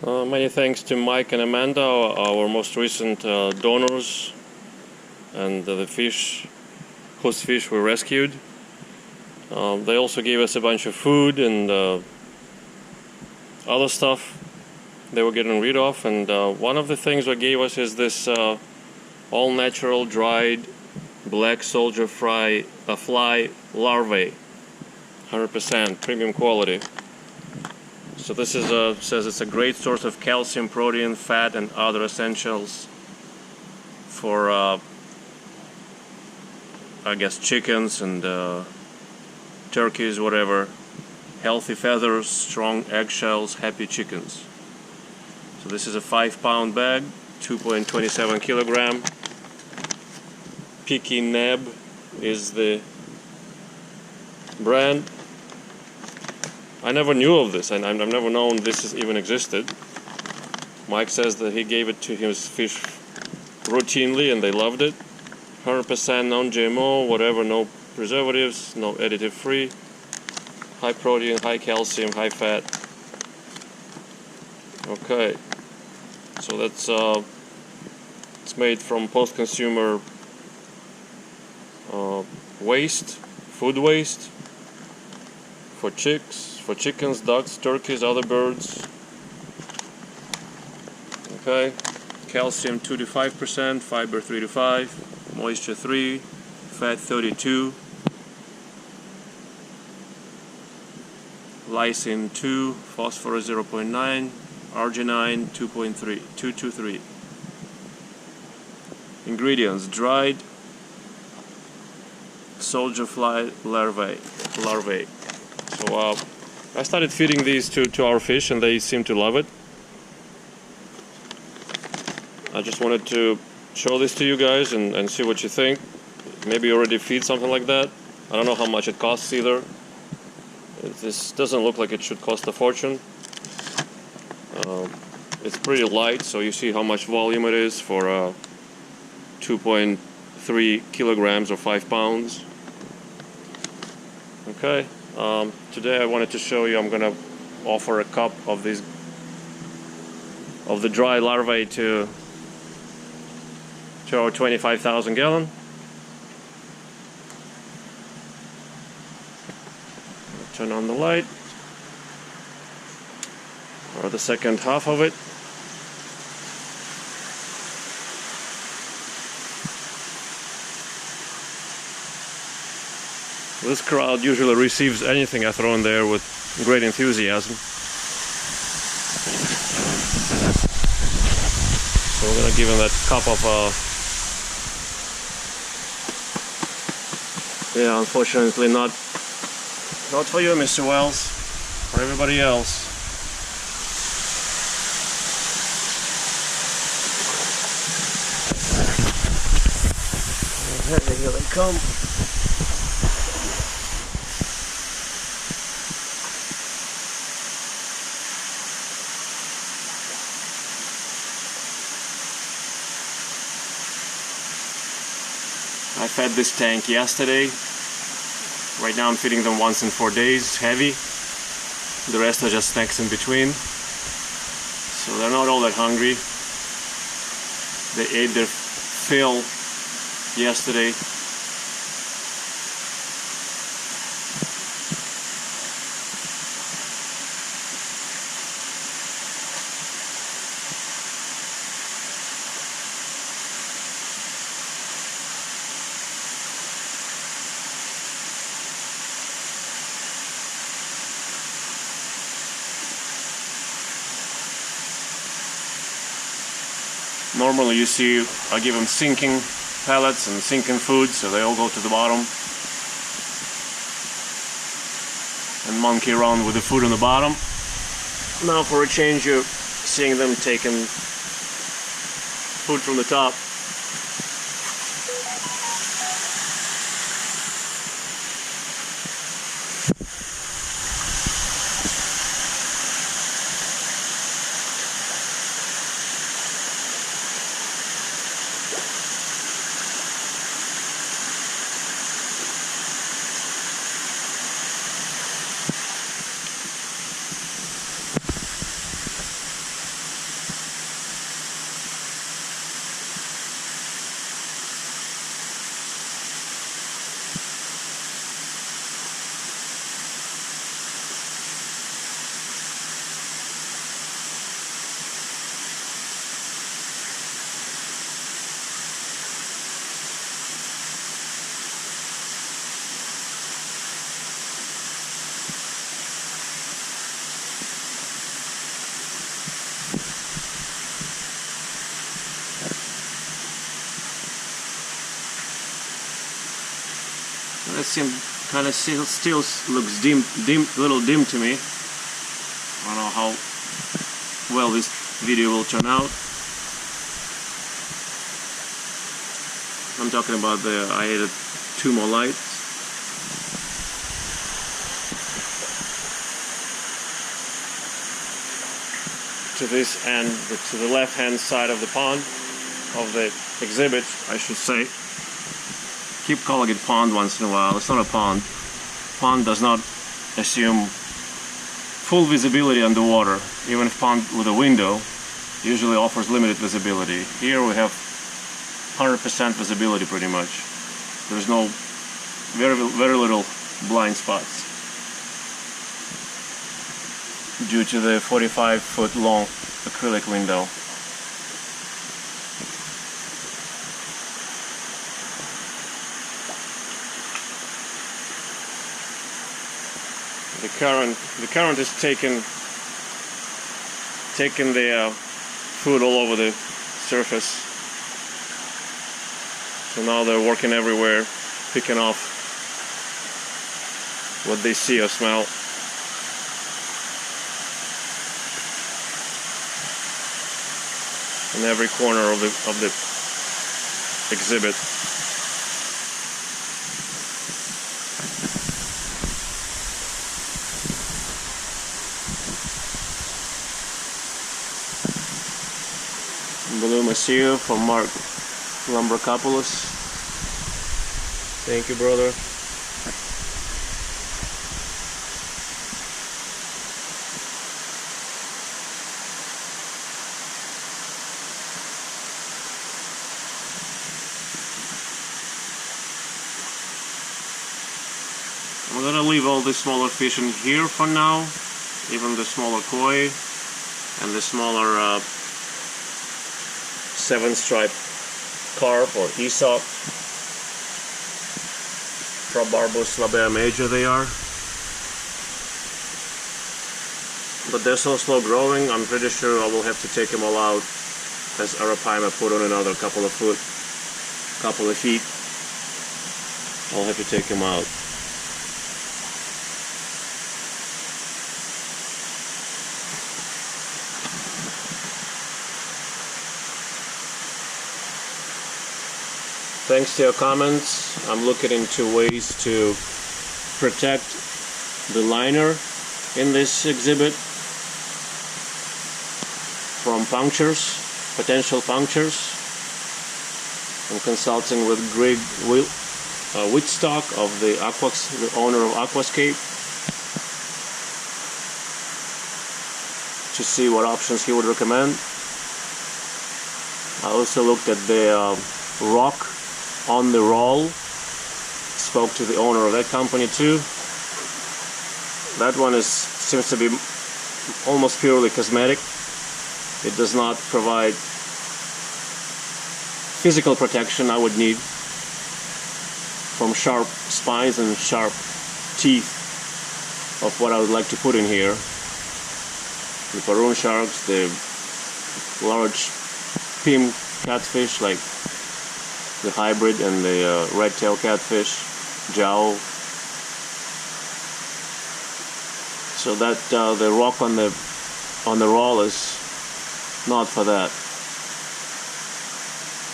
Many thanks to Mike and Amanda, our most recent donors, and the fish whose fish were rescued. They also gave us a bunch of food and other stuff they were getting rid of, and one of the things they gave us is this all natural dried black soldier fly larvae, 100% premium quality. So this is says it's a great source of calcium, protein, fat, and other essentials for I guess chickens and turkeys, whatever. Healthy feathers, strong eggshells, happy chickens. So this is a 5-pound bag, 2.27 kilogram. Picky Neb is the brand. I never knew of this, and I've never known this even existed. Mike says that he gave it to his fish routinely and they loved it. 100% non-GMO, whatever, no preservatives, no additive free. High protein, high calcium, high fat. Okay, so that's it's made from post-consumer waste, food waste for chicks, for chickens, ducks, turkeys, other birds. Okay, calcium 2 to 5%, fiber 3 to 5, moisture 3, fat 32, lysine 2, phosphorus 0.9, arginine 223. Ingredients: dried soldier fly larvae. So I started feeding these to our fish and they seem to love it. I just wanted to show this to you guys and see what you think. Maybe you already feed something like that. I don't know how much it costs either. This doesn't look like it should cost a fortune. It's pretty light, so you see how much volume it is for 2.3 kilograms or 5 pounds. Okay, today I wanted to show you, I'm gonna offer a cup of these, of the dry larvae to our 25,000 gallon. Turn on the light, or the second half of it. This crowd usually receives anything I throw in there with great enthusiasm. So we're gonna give him that cup of yeah, unfortunately not for you, Mr. Wells, for everybody else. Okay, here they come. I fed this tank yesterday. Right now I'm feeding them once in 4 days, heavy. The rest are just snacks in between. So they're not all that hungry. They ate their fill yesterday. Normally you see I give them sinking pellets and sinking food, so they all go to the bottom and monkey around with the food on the bottom. Now for a change you're seeing them taking food from the top. kind of still looks little dim to me. I don't know how well this video will turn out. I'm talking about I added 2 more lights. To this end, to the left hand side of the pond, of the exhibit, I should say. Keep calling it pond once in a while. It's not a pond. Pond does not assume full visibility underwater. Even if pond with a window usually offers limited visibility. Here we have 100% visibility pretty much. There's no very little blind spots due to the 45-foot long acrylic window. The current is taking the food all over the surface. So now they're working everywhere, picking off what they see or smell. In every corner of the exhibit. Blue Masio from Mark Lumbricopoulos. Thank you, brother. I'm gonna leave all the smaller fish in here for now, even the smaller koi and the smaller 7-stripe carp or Aesop. Probarbus labea major they are. But they're so slow growing, I'm pretty sure I will have to take them all out as Arapaima put on another couple of feet. I'll have to take them out. Thanks to your comments, I'm looking into ways to protect the liner in this exhibit from punctures, potential punctures. I'm consulting with Greg Whitstock of the owner of Aquascape, to see what options he would recommend. I also looked at the rock on the roll, spoke to the owner of that company too. That one seems to be almost purely cosmetic. It does not provide physical protection I would need from sharp spines and sharp teeth of what I would like to put in here. The paroon sharks, the large Pim catfish like the hybrid and the red-tailed catfish, jowl. So that the rock on the roll is not for that.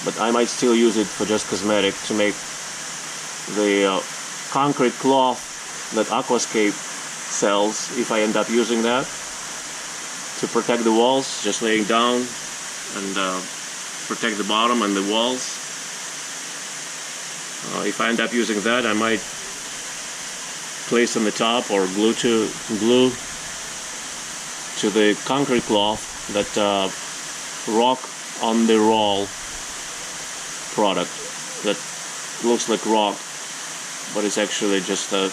But I might still use it for just cosmetic to make the concrete cloth that Aquascape sells, if I end up using that, to protect the walls, just laying down and protect the bottom and the walls. If I end up using that, I might place on the top or glue to the concrete cloth that rock on the roll product that looks like rock, but it's actually just a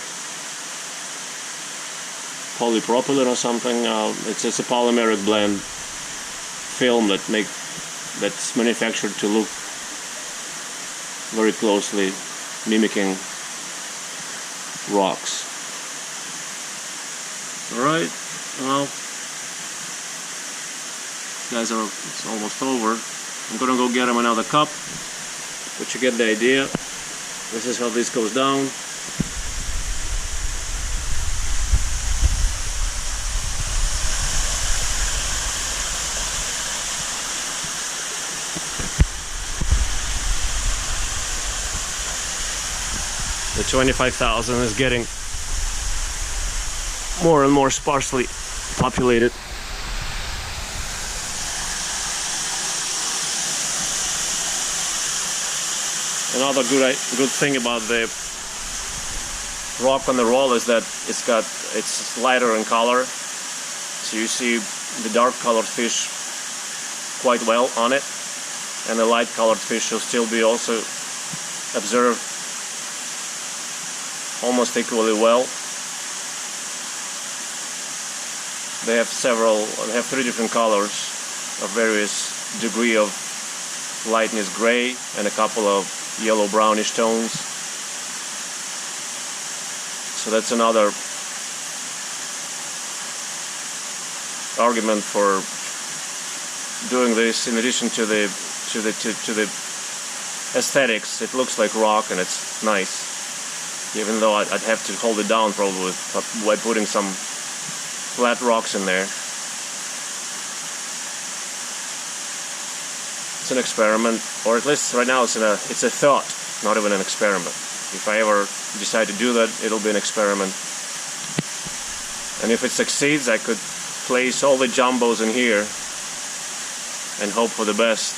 polypropylene or something. It's a polymeric blend film that's manufactured to look very closely mimicking rocks. Alright, well, guys, it's almost over. I'm gonna go get him another cup, but you get the idea. This is how this goes down. 25,000 is getting more and more sparsely populated. Another good thing about the rock on the roll is that it's lighter in color, so you see the dark colored fish quite well on it, and the light colored fish will still be also observed almost equally well. They have 3 different colors of various degree of lightness gray and a couple of yellow brownish tones. So that's another argument for doing this. In addition to the aesthetics, it looks like rock and it's nice. Even though I'd have to hold it down probably by putting some flat rocks in there. It's an experiment, or at least right now it's a thought, not even an experiment. If I ever decide to do that, it'll be an experiment. And if it succeeds, I could place all the jumbos in here and hope for the best.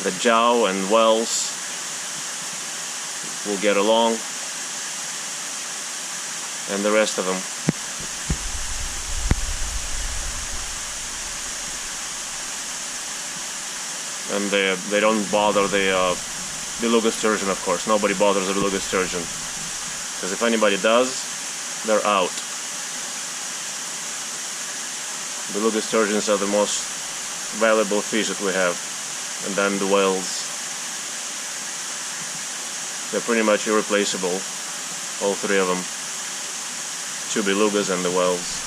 The jow and whales will get along, and the rest of them. And they don't bother the beluga sturgeon, of course. Nobody bothers the beluga sturgeon, because if anybody does, they're out. Beluga sturgeons are the most valuable fish that we have, and then the whales. They're pretty much irreplaceable, all 3 of them. 2 belugas and the whales.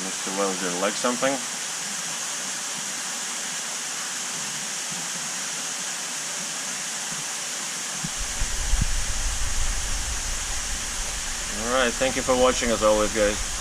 Mr. Whale didn't like something. Alright, thank you for watching as always, guys.